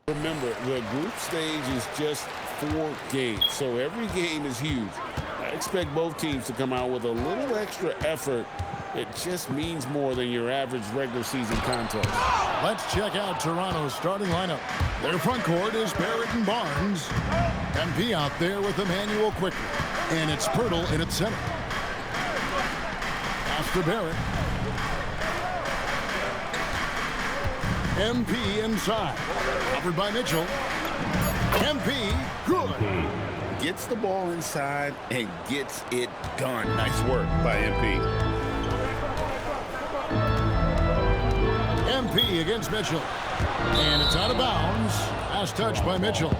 Remember, the group stage is just 4 games, so every game is huge. I expect both teams to come out with a little extra effort. It just means more than your average regular season contest. Let's check out Toronto's starting lineup. Their front court is Barrett and Barnes. MP out there with Emmanuel quickly. And it's Pirtle in its center. Pass to Barrett. MP inside. Covered by Mitchell. MP, good. Gets the ball inside and gets it done. Nice work by MP. MP against Mitchell. And it's out of bounds. Last touch by Mitchell.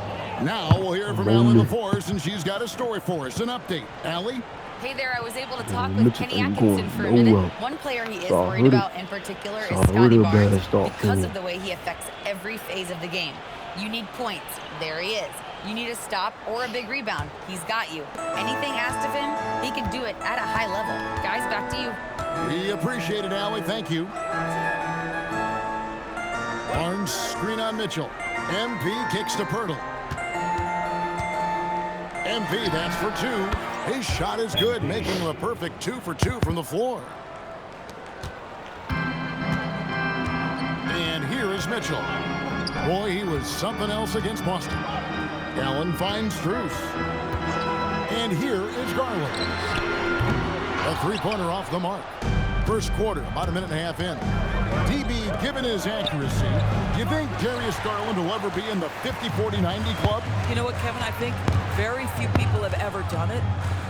Now we'll hear from Allie LaForce, and she's got a story for us. An update. Allie? Hey there, I was able to talk with Kenny Atkinson for a minute. One player he is worried about in particular is Scotty Barnes because of the way he affects every phase of the game. You need points. There he is. You need a stop or a big rebound. He's got you. Anything asked of him, he can do it at a high level. Guys, back to you. We appreciate it, Allie. Thank you. Barnes screen on Mitchell. MP kicks to Pirtle. MP, that's for 2. His shot is good, making him a perfect 2 for 2 from the floor. And here is Mitchell. Boy, he was something else against Boston. Allen finds Strus. And here is Garland. A three-pointer off the mark. First quarter, about a minute and a half in. DB, given his accuracy, do you think Darius Garland will ever be in the 50-40-90 club? You know what, Kevin? I think very few people have ever done it.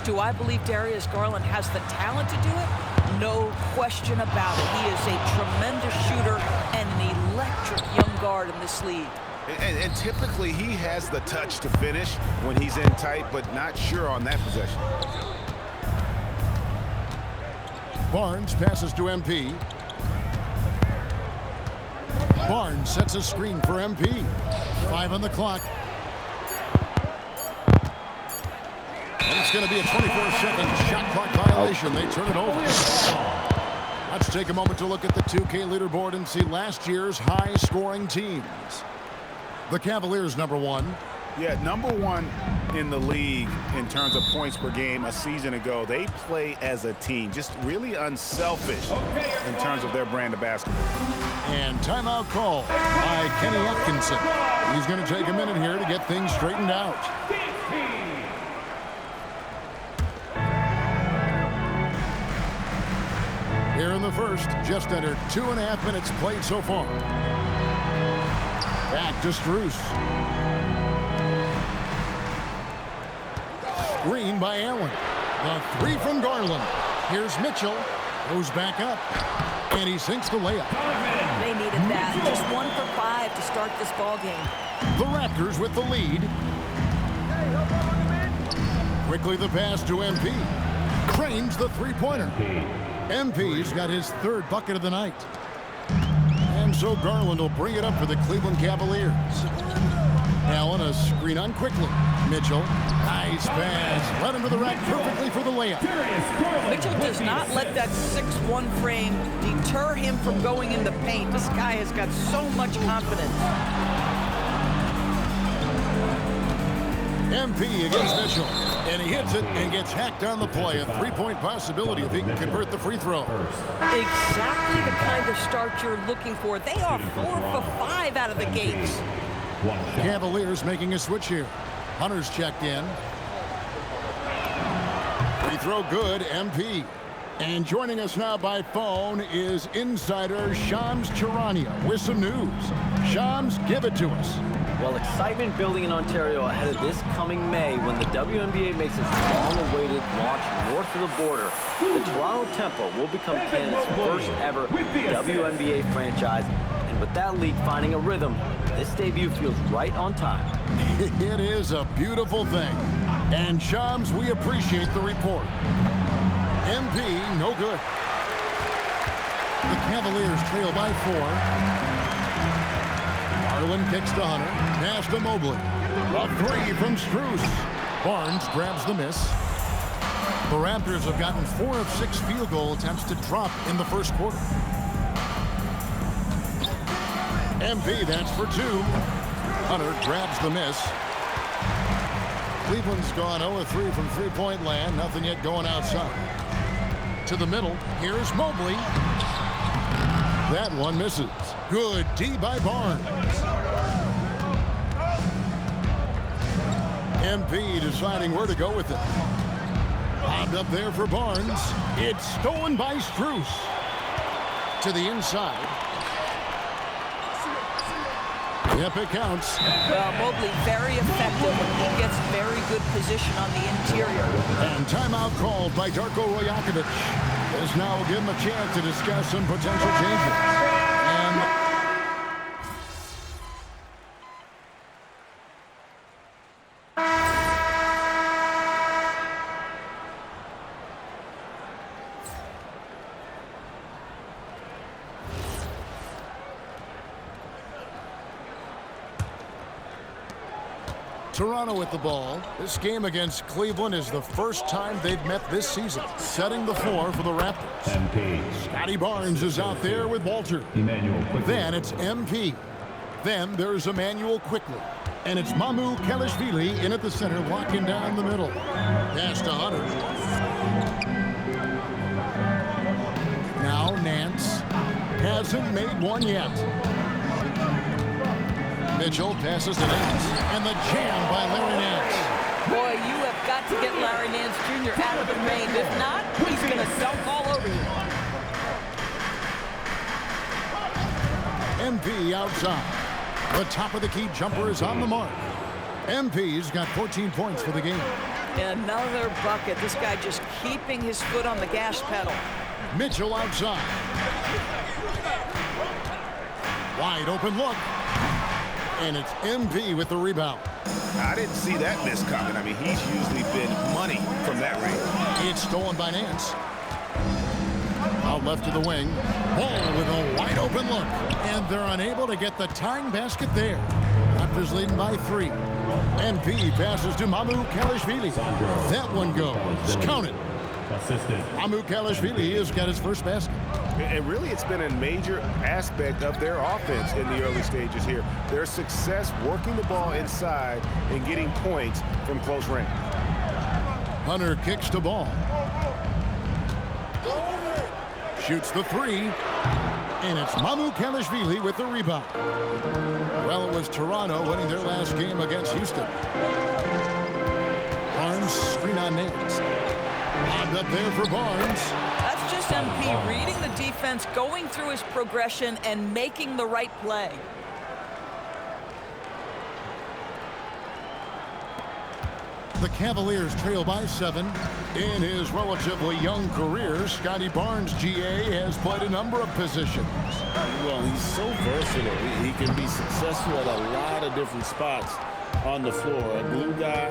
Do I believe Darius Garland has the talent to do it? No question about it. He is a tremendous shooter and an electric young guard in this league. And typically he has the touch to finish when he's in tight, but not sure on that possession. Barnes passes to MP. Barnes sets a screen for MP. 5 on the clock. And it's going to be a 24-second shot clock violation. They turn it over. Let's take a moment to look at the 2K leaderboard and see last year's high-scoring teams. The Cavaliers, number 1. Yeah, number 1 in the league in terms of points per game a season ago. They play as a team, just really unselfish in terms of their brand of basketball. And timeout call by Kenny Atkinson. He's going to take a minute here to get things straightened out. Here in the first, just under 2.5 minutes played so far. Back to Strus. Screen by Allen. The 3 from Garland. Here's Mitchell. Goes back up. And he sinks the layup. They needed that. Just 1 for 5 to start this ball game. The Raptors with the lead. Quickly the pass to MP. Cranes the three-pointer. MP's got his 3rd bucket of the night. And so Garland will bring it up for the Cleveland Cavaliers. Allen a screen on quickly. Mitchell, nice pass. Led him to the rack perfectly for the layup. Mitchell does not let that 6'1" frame deter him from going in the paint. This guy has got so much confidence. MP against Mitchell. And he hits it and gets hacked on the play. A 3-point possibility if he can convert the free throw. Exactly the kind of start you're looking for. They are 4 for 5 out of the gates. Cavaliers making a switch here. Hunter's checked in. Free throw good, MP. And joining us now by phone is insider Shams Charania with some news. Shams, give it to us. Well, excitement building in Ontario ahead of this coming May when the WNBA makes its long-awaited launch north of the border. The Toronto Tempo will become Canada's first ever WNBA franchise. And with that league finding a rhythm, this debut feels right on time. It is a beautiful thing. And Shams, we appreciate the report. MP, no good. The Cavaliers trail by 4. Garland kicks to Hunter. Pass to Mobley. A 3 from Strus. Barnes grabs the miss. The Raptors have gotten 4 of 6 field goal attempts to drop in the first quarter. MP, that's for 2. Hunter grabs the miss. Cleveland's gone 0-3 from three-point land. Nothing yet going outside. To the middle. Here's Mobley. That one misses. Good D by Barnes. MP deciding where to go with it. Lobbed up there for Barnes. It's stolen by Strus. To the inside. Yep, it counts. Mobley very effective. He gets very good position on the interior. And timeout called by Darko Rajakovic. This now will give him a chance to discuss some potential changes. And Toronto with the ball. This game against Cleveland is the first time they've met this season. Setting the floor for the Raptors. MP. Scotty Barnes is out there with Walter. Then it's MP. Then there's Emmanuel Quickly. And it's Mamu Kelishvili in at the center, locking down the middle. Pass to Hunter. Now Nance. Hasn't made one yet. Mitchell passes to Nance, and the jam by Larry Nance. Boy, you have got to get Larry Nance Jr. out of the paint. If not, he's going to dunk all over you. MP outside. The top of the key jumper is on the mark. MP's got 14 points for the game. Another bucket. This guy just keeping his foot on the gas pedal. Mitchell outside. Wide open look. And it's MP with the rebound. I didn't see that miss coming. I mean, he's usually been money from that range. It's stolen by Nance. Out left to the wing. Ball with a wide open look. And they're unable to get the tying basket there. Raptors leading by 3. MP passes to Mamu Kelishvili. That one goes. Count it. Mamu Kelishvili has got his first basket. And really, it's been a major aspect of their offense in the early stages here. Their success working the ball inside and getting points from close range. Hunter kicks the ball. Shoots the 3. And it's Mamu Kelishvili with the rebound. Well, it was Toronto winning their last game against Houston. Barnes screen on Nance. Lobbed up there for Barnes. That's just MP reading the defense, going through his progression, and making the right play. The Cavaliers trail by 7. In his relatively young career, Scotty Barnes, GA, has played a number of positions. Well, he's so versatile. He can be successful at a lot of different spots on the floor. A glue guy,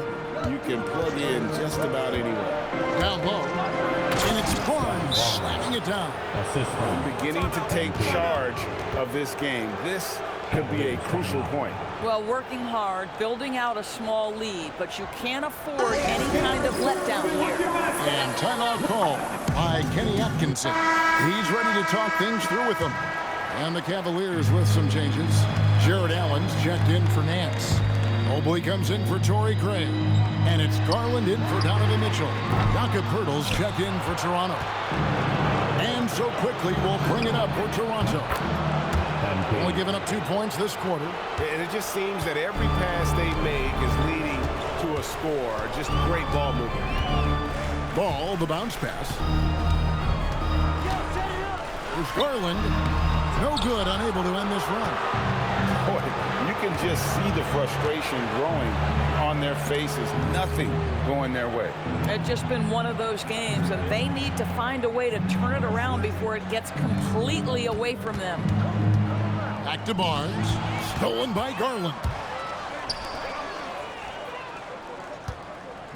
you can plug in just about anywhere. Down low. And it's Barnes slamming it down. Beginning to take charge of this game. This could be a crucial point. Well, working hard, building out a small lead, but you can't afford any kind of letdown here. And timeout call by Kenny Atkinson. He's ready to talk things through with them. And the Cavaliers with some changes. Jared Allen's checked in for Nance. Mobley comes in for Torrey Craig. And it's Garland in for Donovan Mitchell. Jakob Poeltl's checked in for Toronto. And so quickly we'll bring it up for Toronto. Only giving up 2 points this quarter. And it just seems that every pass they make is leading to a score. Just great ball movement. Ball, the bounce pass. There's Garland. No good, unable to end this run. Boy, you can just see the frustration growing on their faces. Nothing going their way. It's just been one of those games, and they need to find a way to turn it around before it gets completely away from them. Back to Barnes. Stolen by Garland.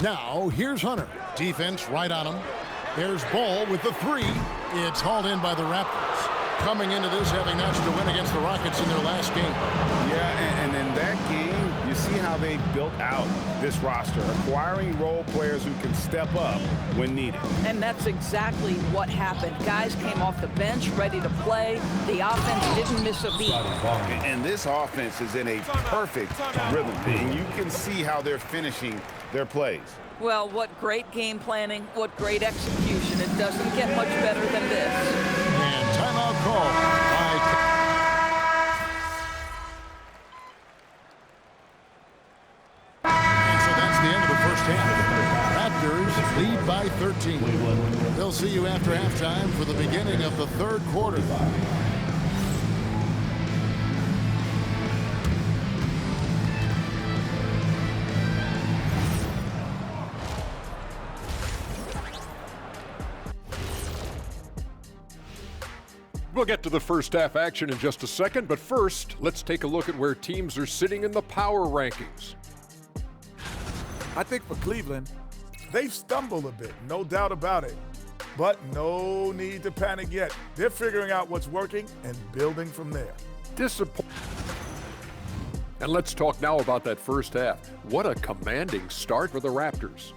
Now, here's Hunter. Defense right on him. There's Ball with the 3. It's hauled in by the Raptors. Coming into this having notched a win against the Rockets in their last game. Yeah, and in that game, you see how how they built out this roster, acquiring role players who can step up when needed. And that's exactly what happened. Guys came off the bench ready to play. The offense didn't miss a beat. And this offense is in a perfect rhythm, and you can see how they're finishing their plays. Well, what great game planning, what great execution. It doesn't get much better than this. And timeout call by... And so that's the end of the first half. Raptors lead by 13. They'll see you after halftime for the beginning of the third quarter. We'll get to the first half action in just a second, but first, let's take a look at where teams are sitting in the power rankings. I think for Cleveland, they've stumbled a bit, no doubt about it. But no need to panic yet. They're figuring out what's working and building from there. And let's talk now about that first half. What a commanding start for the Raptors.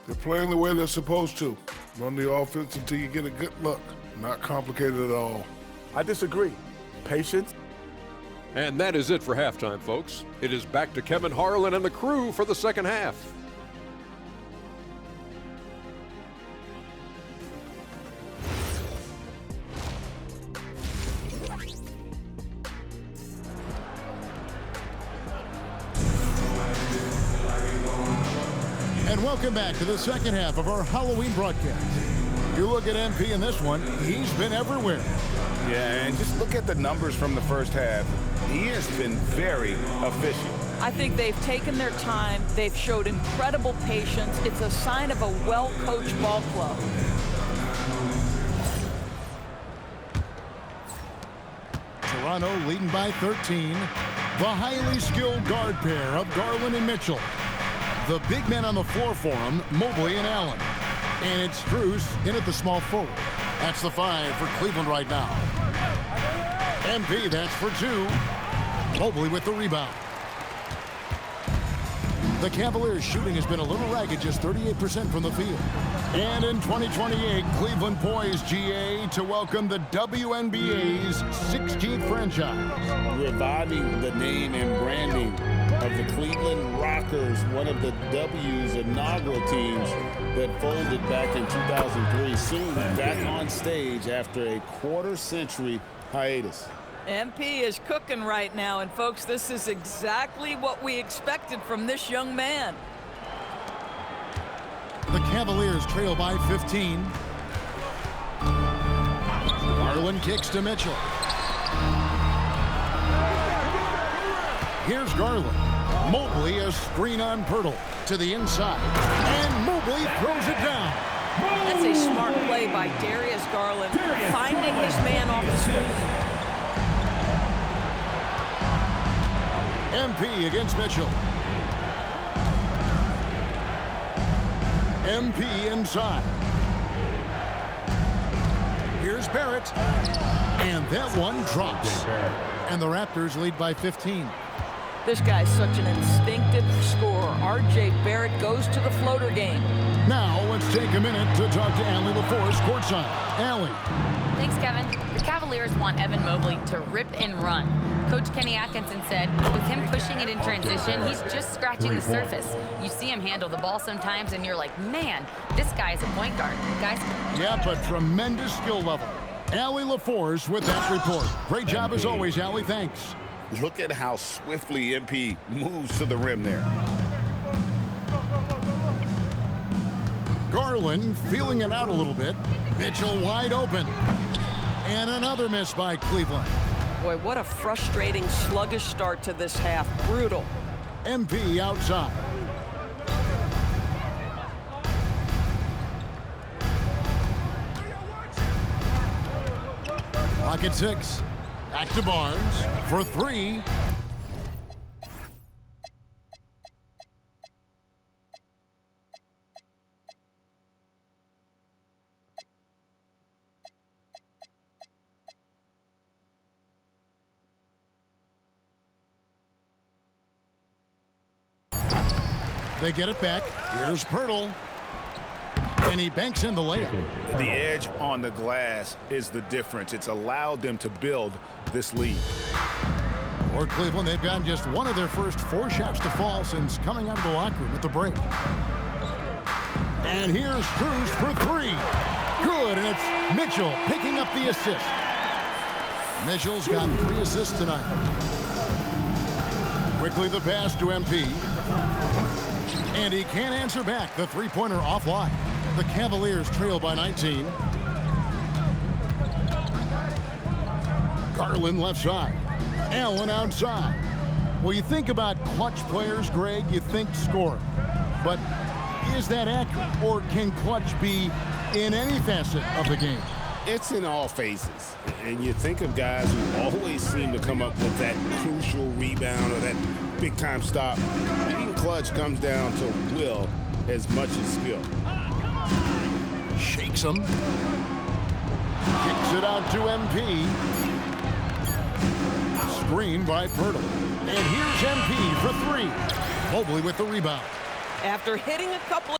They're playing the way they're supposed to. Run the offense until you get a good look. Not complicated at all. I disagree. Patience. And that is it for halftime, folks. It is back to Kevin Harlan and the crew for the second half. And welcome back to the second half of our Halloween broadcast. You look at MP in this one, he's been everywhere. Yeah, and just look at the numbers from the first half. He has been very efficient. I think they've taken their time. They've showed incredible patience. It's a sign of a well-coached ball club. Toronto leading by 13. The highly skilled guard pair of Garland and Mitchell. The big men on the floor for them, Mobley and Allen. And it's Strus in at the small forward. That's the 5 for Cleveland right now. MP, that's for 2. Mobley with the rebound. The Cavaliers' shooting has been a little ragged, just 38% from the field. And in 2028, Cleveland poised, GA, to welcome the WNBA's 16th franchise. Reviving the name and branding of the Cleveland Rockers, one of the W's inaugural teams that folded back in 2003, soon back on stage after a quarter-century hiatus. MP is cooking right now, and folks, this is exactly what we expected from this young man. The Cavaliers trail by 15. Garland kicks to Mitchell. Here's Garland. Mobley, a screen on Pirtle to the inside. And Mobley throws it down. That's a smart play by Darius Garland, finding his man off the screen. MP against Mitchell. MP inside. Here's Barrett. And that one drops. And the Raptors lead by 15. This guy's such an instinctive scorer. R.J. Barrett goes to the floater game. Now let's take a minute to talk to Allie LaForce courtside. Allie. Thanks, Kevin. The Cavaliers want Evan Mobley to rip and run. Coach Kenny Atkinson said with him pushing it in transition, he's just scratching the surface. You see him handle the ball sometimes, and you're like, man, this guy is a point guard. Guys? Yep, a tremendous skill level. Allie LaForce with that report. Great job as always, Allie. Thanks. Look at how swiftly MP moves to the rim there. Garland feeling it out a little bit. Mitchell wide open. And another miss by Cleveland. Boy, what a frustrating, sluggish start to this half. Brutal. MP outside. Clock at 6. Back to Barnes for 3. They get it back. Here's Pirtle. And he banks in the layup. The edge on the glass is the difference. It's allowed them to build this lead. For Cleveland, they've gotten just one of their first 4 shots to fall since coming out of the locker room at the break. And here's Cruz for 3. Good, and it's Mitchell picking up the assist. Mitchell's got 3 assists tonight. Quickly the pass to MP. And he can't answer back. The three-pointer offline. The Cavaliers trail by 19. Garland left side. Allen outside. Well, you think about clutch players, Greg, you think scorer. But is that accurate, or can clutch be in any facet of the game? It's in all phases. And you think of guys who always seem to come up with that crucial rebound or that big-time stop. Being clutch comes down to will as much as skill. Shakes him. Kicks it out to MP. Screen by Pirtle. And here's MP for 3. Mobley with the rebound. After hitting a couple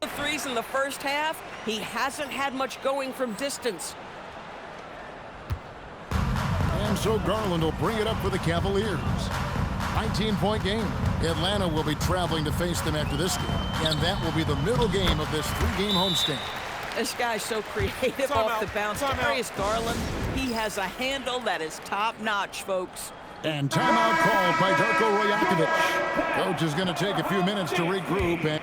of threes in the first half, he hasn't had much going from distance. And so Garland will bring it up for the Cavaliers. 19-point game. Atlanta will be traveling to face them after this game. And that will be the middle game of this 3-game homestand. This guy's so creative off the bounce. Darius Garland, he has a handle that is top-notch, folks. And timeout called by Darko Rajakovic. Coach is going to take a few minutes to regroup. And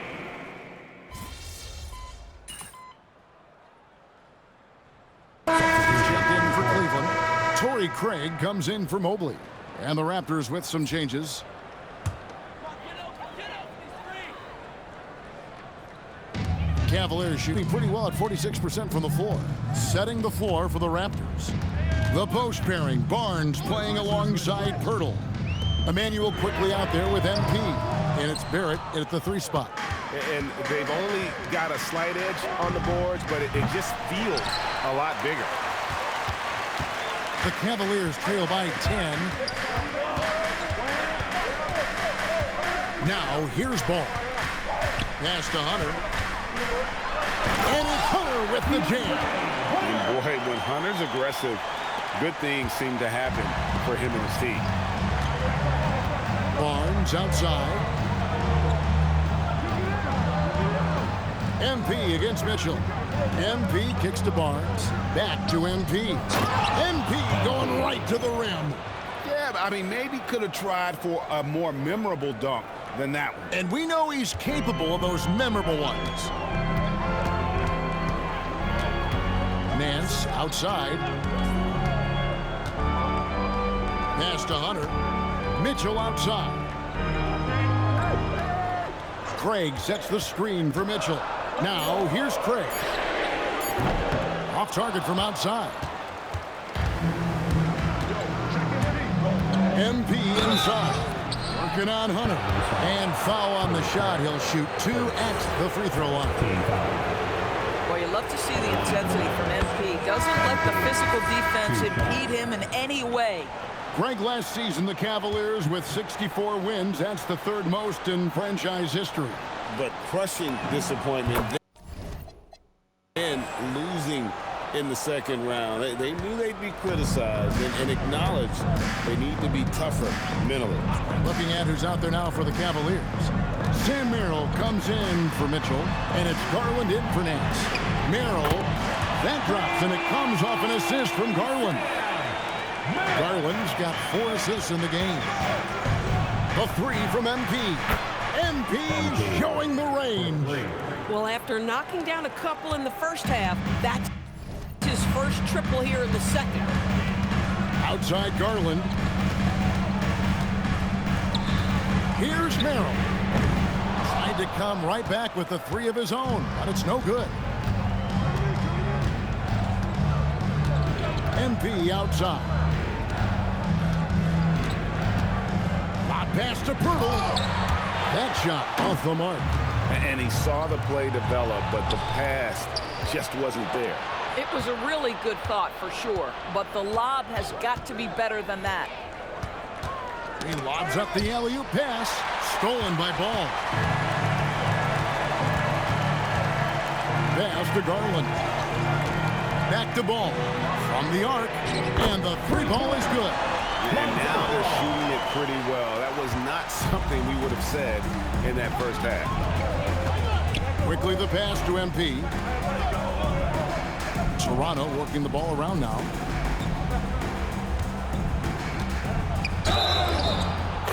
checked in for Cleveland. Torrey Craig comes in for Mobley. And the Raptors with some changes. Cavaliers shooting pretty well at 46% from the floor. Setting the floor for the Raptors. The post pairing, Barnes playing alongside Pirtle. Emmanuel quickly out there with MP. And it's Barrett at the 3 spot. And they've only got a slight edge on the boards, but it just feels a lot bigger. The Cavaliers trail by 10. Now here's Ball. Pass to Hunter. And it's Hunter with the jam. And boy, when Hunter's aggressive, good things seem to happen for him and his team. Barnes outside. MP against Mitchell. MP kicks to Barnes. Back to MP. MP going right to the rim. Yeah, I mean, maybe could have tried for a more memorable dunk than that one. And we know he's capable of those memorable ones. Nance outside. Pass to Hunter. Mitchell outside. Craig sets the screen for Mitchell. Now here's Craig. Off target from outside. MP inside. Working on Hunter. And foul on the shot. He'll shoot 2 at the free throw line. Well, you love to see the intensity from MP. Doesn't let the physical defense impede him in any way. Greg, last season, the Cavaliers with 64 wins. That's the 3rd most in franchise history. But crushing disappointment, then losing in the second round. They knew they'd be criticized and acknowledged they need to be tougher mentally. Looking at who's out there now for the Cavaliers. Sam Merrill comes in for Mitchell, and it's Garland in for Nance. Merrill, that drops, and it comes off an assist from Garland. Garland's got 4 assists in the game. The 3 from MP. MP showing the range. Well, after knocking down a couple in the first half, that's his first triple here in the second. Outside Garland. Here's Merrill. Tried to come right back with the 3 of his own, but it's no good. MP outside. Hot pass to Pirtle. That shot off the mark. And he saw the play develop, but the pass just wasn't there. It was a really good thought for sure, but the lob has got to be better than that. He lobs up the alley-oop pass. Stolen by Ball. Pass to Garland. Back to Ball. From the arc. And the three ball is good. And now they're shooting it pretty well. That was not something we would have said in that first half. Quickly the pass to MP. Toronto working the ball around now.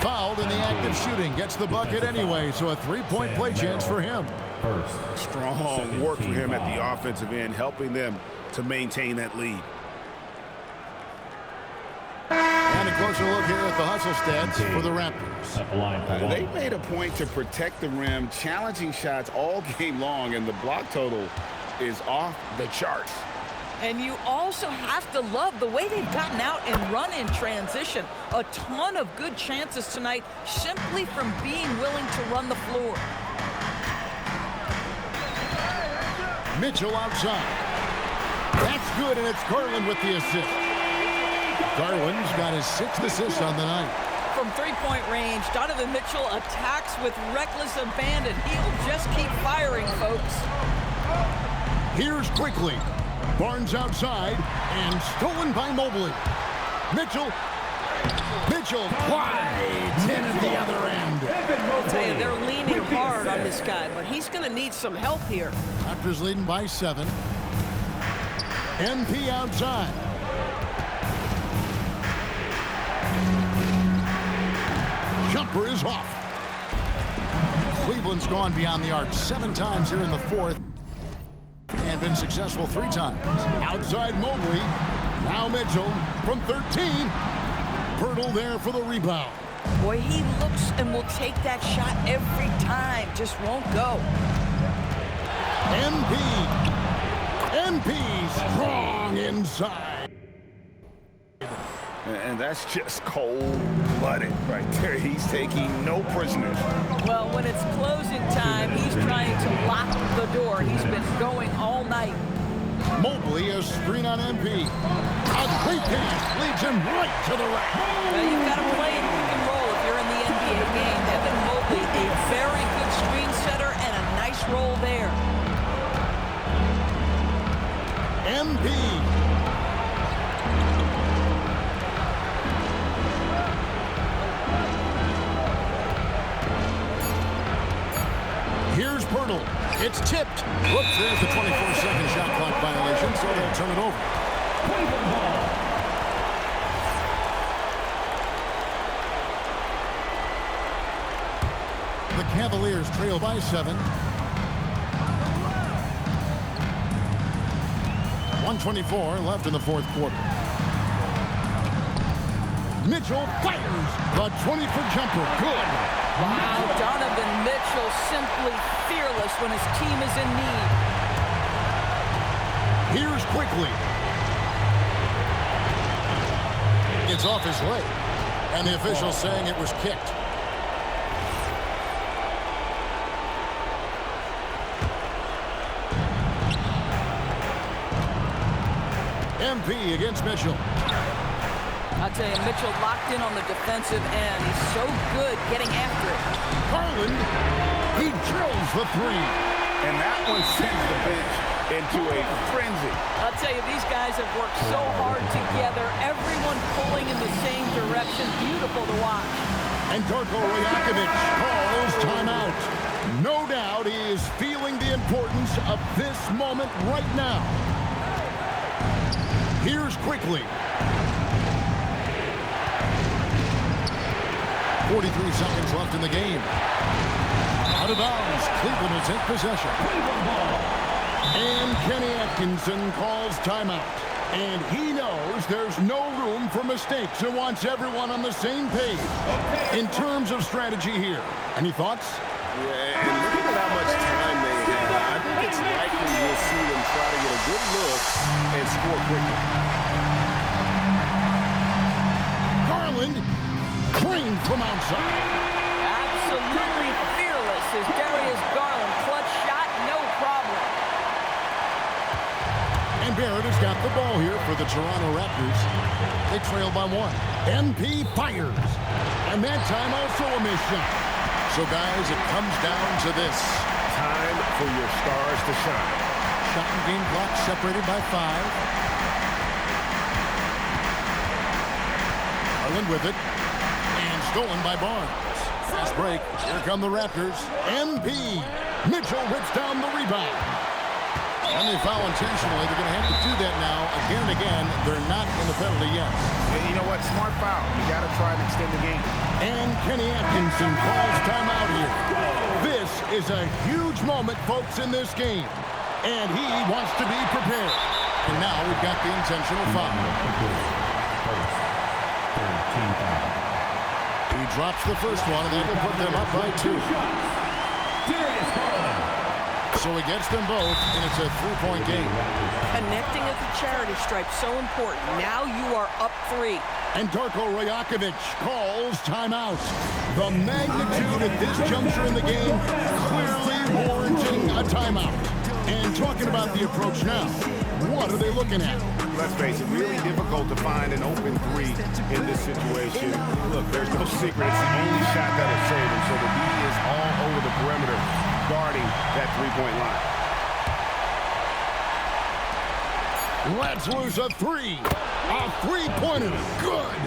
Fouled in the act of shooting. Gets the bucket anyway, so a three-point play chance for him. Strong work for him at the offensive end, helping them to maintain that lead. And a closer look here at the hustle stats for the Raptors. They made a point to protect the rim, challenging shots all game long, and the block total is off the charts. And you also have to love the way they've gotten out and run in transition. A ton of good chances tonight simply from being willing to run the floor. Mitchell outside. That's good, and it's Garland with the assist. Garland's got his 6th assist on the night. From three-point range, Donovan Mitchell attacks with reckless abandon. He'll just keep firing, folks. Here's quickly. Barnes outside and stolen by Mobley. Mitchell glides in at the other end. I'll tell you, they're leaning hard on this guy, but he's going to need some help here. Raptors leading by 7. MP outside. Jumper is off. Cleveland's gone beyond the arc 7 times here in the 4th. And been successful 3 times. Outside Mobley. Now Mitchell from 13. Pirtle there for the rebound. Boy, he looks and will take that shot every time. Just won't go. MP strong inside. And that's just cold-blooded right there. He's taking no prisoners. Well, when it's closing time, he's trying to lock the door. He's been going all night. Mobley, a screen on MP. A great pass leads him right to the rack. Well, you've got to play in pick and roll if you're in the NBA game. Evan Mobley, a very good screen setter and a nice roll there. MP. Here's Pirtle. It's tipped. Whoops, there's the 24-second shot clock violation, so they'll turn it over. The Cavaliers trail by 7. 1:24 left in the 4th quarter. Mitchell fires the 20-foot jumper. Good. Wow, Donovan Mitchell simply fearless when his team is in need. Here's quickly. It's off his leg, and the official saying it was kicked. MP against Mitchell. I'll tell you, Mitchell locked in on the defensive end. He's so good getting after it. Garland, he drills the 3. And that one sends the bench into a frenzy. I'll tell you, these guys have worked so hard together. Everyone pulling in the same direction. Beautiful to watch. And Darko Rajakovic calls timeout. No doubt he is feeling the importance of this moment right now. Here's quickly. 43 seconds left in the game. Out of bounds. Cleveland will take possession. And Kenny Atkinson calls timeout. And he knows there's no room for mistakes and wants everyone on the same page in terms of strategy here. Any thoughts? Yeah, and look at how much time they have. I think it's likely we'll see them try to get a good look and score quickly. Garland, clean from outside. Absolutely fearless is Darius Garland. Clutch shot, no problem. And And Barrett has got the ball here for the Toronto Raptors. They trail by 1. MP fires. And that time also a missed shot. So, guys, it comes down to this. Time for your stars to shine. Shot and game clock separated by 5. Garland with it. And stolen by Barnes. Fast break. Here come the Raptors. MP. Mitchell rips down the rebound. And they foul intentionally. They're going to have to do that now again and again. They're not in the penalty yet. And you know what? Smart foul. You got to try and extend the game. And Kenny Atkinson calls timeout here. This is a huge moment, folks, in this game. And he wants to be prepared. And now we've got the intentional foul. He drops the first one, and that will put them up by 2. So he gets them both, and it's a 3-point game. Connecting at the charity stripe, so important. Now you are up 3. And Darko Rajakovic calls timeout. The magnitude at this juncture in the game clearly warranting a timeout. And talking about the approach now, what are they looking at? Let's face it, really difficult to find an open 3 in this situation. Look, there's no secret. It's the only shot that will save him. So the D is all over the perimeter, guarding that 3-point line. Let's lose a 3. A 3-pointer. Good.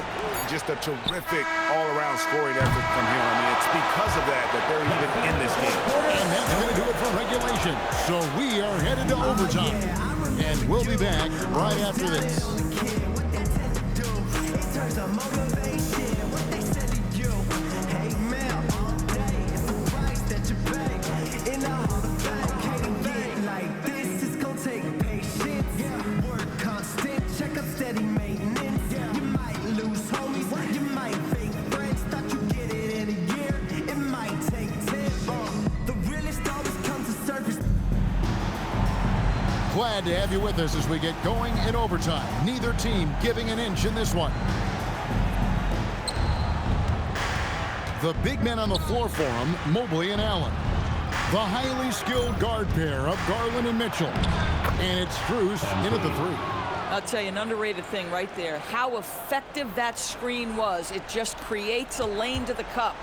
Just a terrific all-around scoring effort from him. I mean, it's because of that they're even in this game. And that's going to do it for regulation. So we are headed to overtime. And we'll be back right after this. Glad to have you with us as we get going in overtime. Neither team giving an inch in this one. The big men on the floor for them, Mobley and Allen. The highly skilled guard pair of Garland and Mitchell. And it's Strus in at the 3. I'll tell you, an underrated thing right there. How effective that screen was. It just creates a lane to the cup.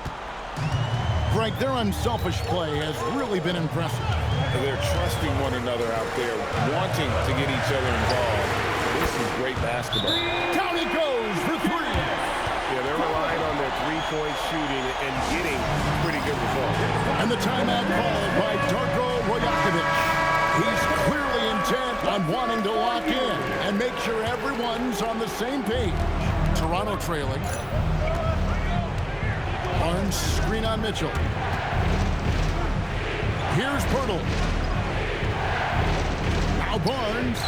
Greg, their unselfish play has really been impressive. They're trusting one another out there, wanting to get each other involved. This is great basketball. Down it goes for 3. Yeah, they're relying on their 3-point shooting and getting pretty good results. And the timeout called by Darko Rajakovic. He's clearly intent on wanting to lock in and make sure everyone's on the same page. Toronto trailing. Barnes screen on Mitchell. Here's Pirtle. Now Barnes.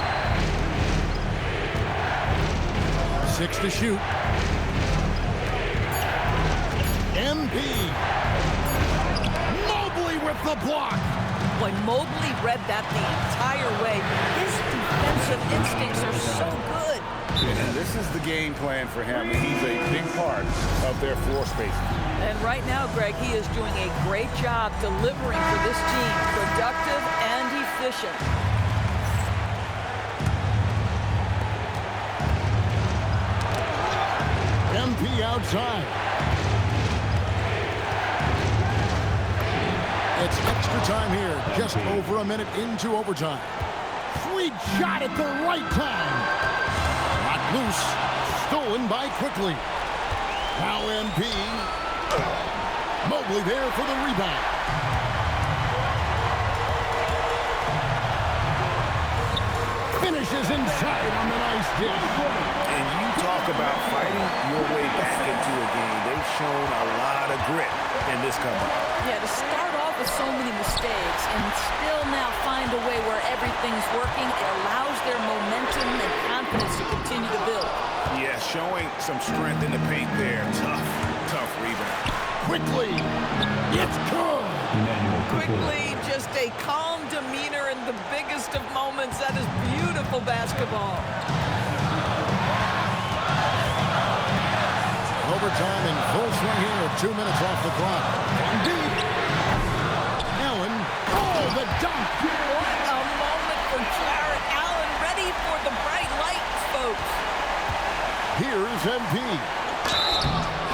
6 to shoot. MP. Mobley with the block. Boy, Mobley read that the entire way. His defensive instincts are so good. And this is the game plan for him, and he's a big part of their floor spacing. And right now, Greg, he is doing a great job delivering for this team, productive and efficient. MP outside. It's extra time here, just over a minute into overtime. Sweet shot at the right time. Not loose, stolen by Quickly. Now MP. Mobley there for the rebound. Finishes inside on the nice dish. And you talk about fighting your way back into a game. They've shown a lot of grit in this comeback. Yeah, to start off with so many mistakes and still now find a way where everything's working, it allows their momentum and confidence to continue to build. Yeah, showing some strength in the paint there. Tough rebound. Quickly, it's good. Quickly, just a calm demeanor in the biggest of moments. That is beautiful basketball. Overtime in full swing here. 2 minutes off the clock. From deep. Allen. Oh, the dunk. What a moment for Jarrett Allen, ready for Here's MP.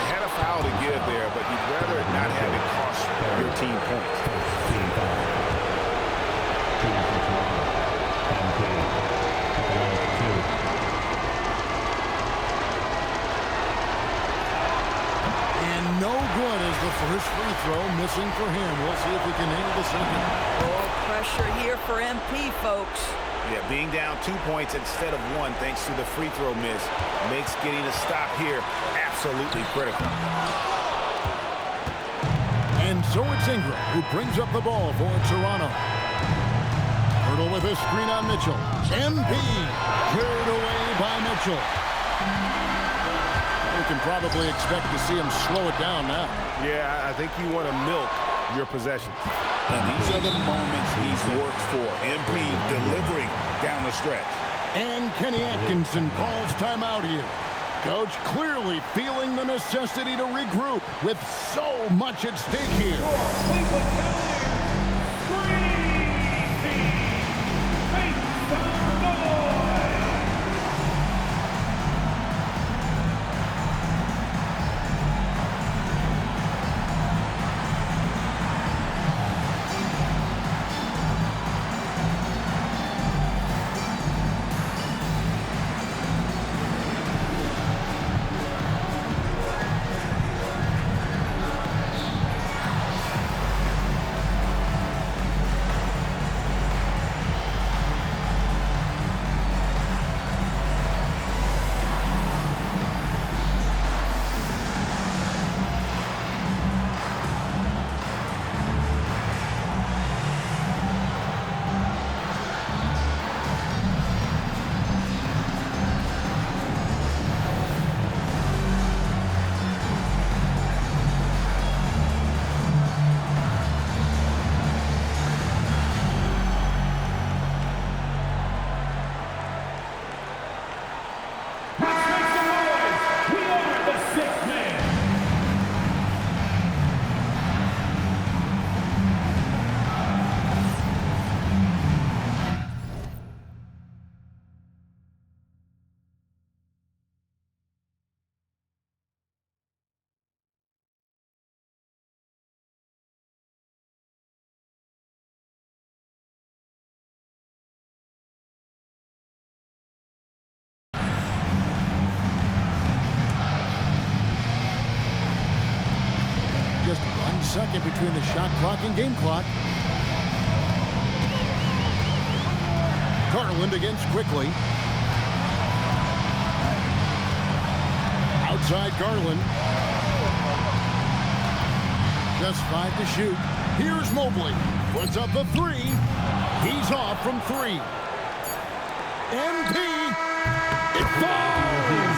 Had a foul to give there, but you'd rather not have it cost your team points. And no good as the first free throw missing for him. We'll see if he can handle the second. Oh, pressure here for MP, folks. Yeah, being down 2 points instead of 1 thanks to the free throw miss makes getting a stop here absolutely critical. And so it's Ingram who brings up the ball for Toronto. Hurdle with a screen on Mitchell. MP carried away by Mitchell. We can probably expect to see him slow it down now. Yeah, I think you want to milk your possessions. And these are the moments he's worked for. MP delivering down the stretch. And Kenny Atkinson calls timeout here. Coach clearly feeling the necessity to regroup with so much at stake here. Just 1 second between the shot clock and game clock. Garland against quickly. Outside Garland. Just 5 to shoot. Here's Mobley. Puts up the 3. He's off from 3. MP. It falls.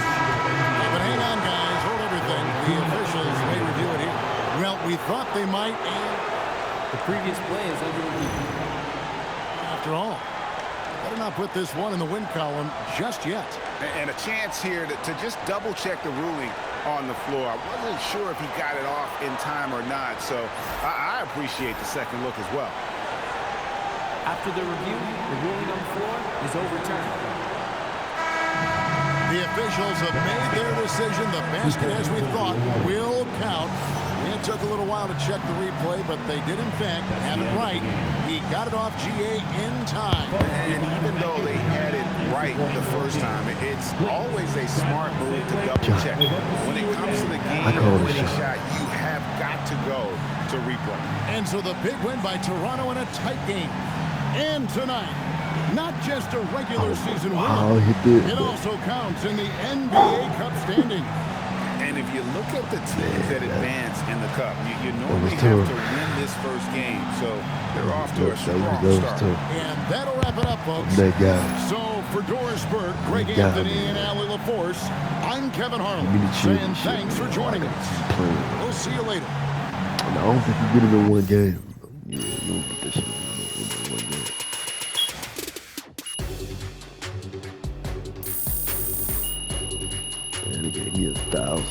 But hang on, guys. Hold everything. The officials may review it here. Well, we thought they might, and The previous play is under review. after all, better not put this one in the win column just yet. And a chance here to just double-check the ruling on the floor. I wasn't sure if he got it off in time or not, so I appreciate the second look as well. After the review, the ruling on the floor is overturned. The officials have made their decision. The basket, as we thought, will count. It took a little while to check the replay, but they did, in fact, have it right. He got it off GA in time. And even though they had it right the first time, it's always a smart move to double-check. When it comes to the game-winning shot, you have got to go to replay. And so the big win by Toronto in a tight game. And tonight, not just a regular season win, it also counts in the NBA Cup standing. And if you look at the teams that advance in the Cup, you normally have to win this first game. So they're off to a strong start. And that'll wrap it up, folks. So for Doris Burke, Greg Anthony, and Allie LaForce, I'm Kevin Harlan, saying thanks for joining us. We'll see you later. I don't think you get it in one game. Yeah, you don't get this shit in one game. And he gave me 1,000.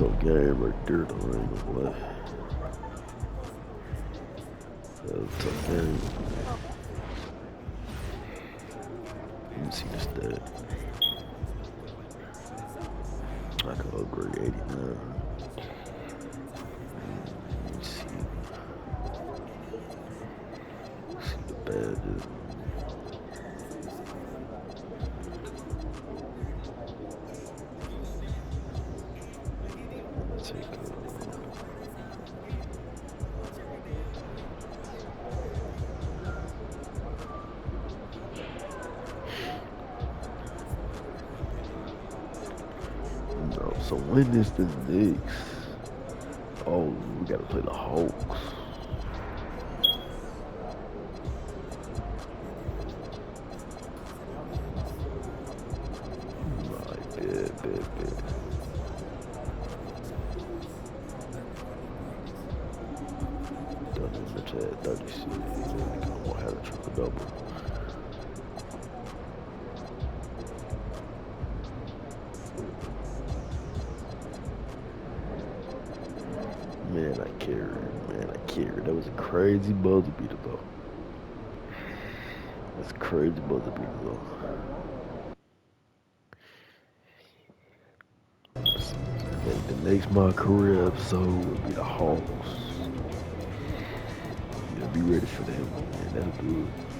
tough game right there, though. I ain't gonna lie. That was a tough game. Let me see the stat. I can upgrade 89. Let me see. See the badges. So when is the Knicks? Oh, we gotta play the Hawks. Right, bet. Done in the chat, 36. I'm gonna have a triple double. Man, I carried. That was a crazy buzzer beater, though. That's a crazy buzzer beater, though. I think the next MyCareer episode will be the Hawks. Yeah, be ready for them, man. That'll do it.